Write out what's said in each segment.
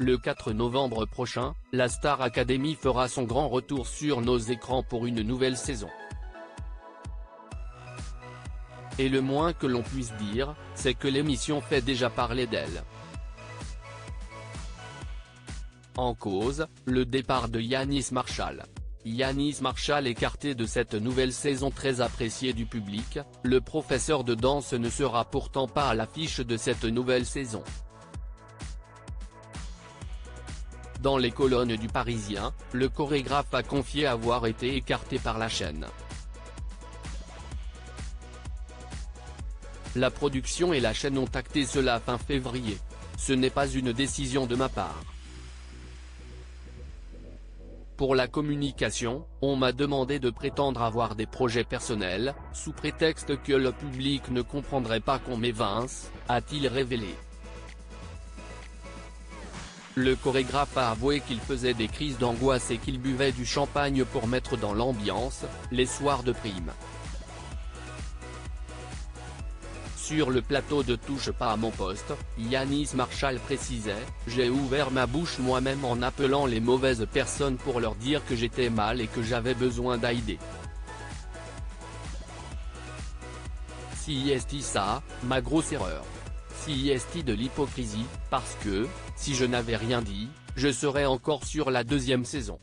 Le 4 novembre prochain, la Star Academy fera son grand retour sur nos écrans pour une nouvelle saison. Et le moins que l'on puisse dire, c'est que l'émission fait déjà parler d'elle. En cause, le départ de Yanis Marshall. Yanis Marshall écarté de cette nouvelle saison très appréciée du public, le professeur de danse ne sera pourtant pas à l'affiche de cette nouvelle saison. Dans les colonnes du Parisien, le chorégraphe a confié avoir été écarté par la chaîne. La production et la chaîne ont acté cela fin février. Ce n'est pas une décision de ma part. Pour la communication, on m'a demandé de prétendre avoir des projets personnels, sous prétexte que le public ne comprendrait pas qu'on m'évince, a-t-il révélé. Le chorégraphe a avoué qu'il faisait des crises d'angoisse et qu'il buvait du champagne pour mettre dans l'ambiance, les soirs de prime. Sur le plateau de Touche pas à mon poste, Yanis Marshall précisait « J'ai ouvert ma bouche moi-même en appelant les mauvaises personnes pour leur dire que j'étais mal et que j'avais besoin d'aider. Si est ça, ma grosse erreur. Si est de l'hypocrisie, parce que, si je n'avais rien dit, je serais encore sur la deuxième saison.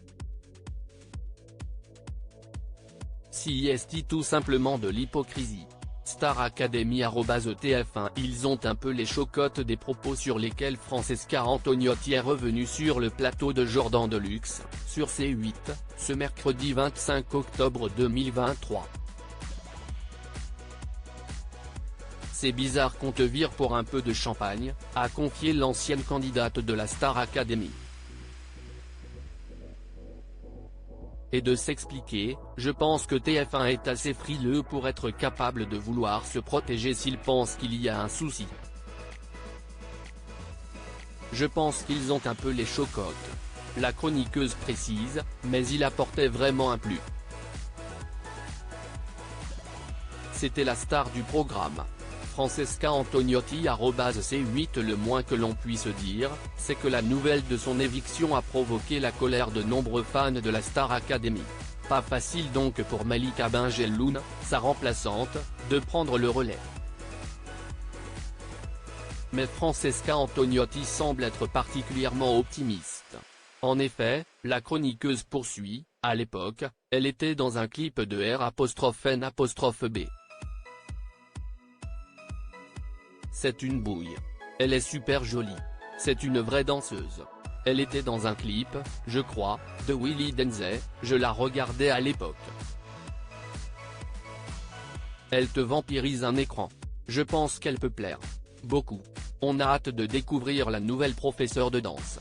Si est tout simplement de l'hypocrisie. Star Academy @TF1. Ils ont un peu les chocottes des propos sur lesquels Francesca Antoniotti est revenue sur le plateau de Jordan Deluxe, sur C8, ce mercredi 25 octobre 2023. C'est bizarre qu'on te vire pour un peu de champagne, a confié l'ancienne candidate de la Star Academy. Et de s'expliquer, je pense que TF1 est assez frileux pour être capable de vouloir se protéger s'ils pensent qu'il y a un souci. Je pense qu'ils ont un peu les chocottes. La chroniqueuse précise, mais il apportait vraiment un plus. C'était la star du programme. Francesca Antoniotti @C8. Le moins que l'on puisse dire, c'est que la nouvelle de son éviction a provoqué la colère de nombreux fans de la Star Academy. Pas facile donc pour Malika Benjelloun, sa remplaçante, de prendre le relais. Mais Francesca Antoniotti semble être particulièrement optimiste. En effet, la chroniqueuse poursuit, à l'époque, elle était dans un clip de R''N''B. C'est une bouille. Elle est super jolie. C'est une vraie danseuse. Elle était dans un clip, je crois, de Willy Denzey, je la regardais à l'époque. Elle te vampirise un écran. Je pense qu'elle peut plaire. Beaucoup. On a hâte de découvrir la nouvelle professeure de danse.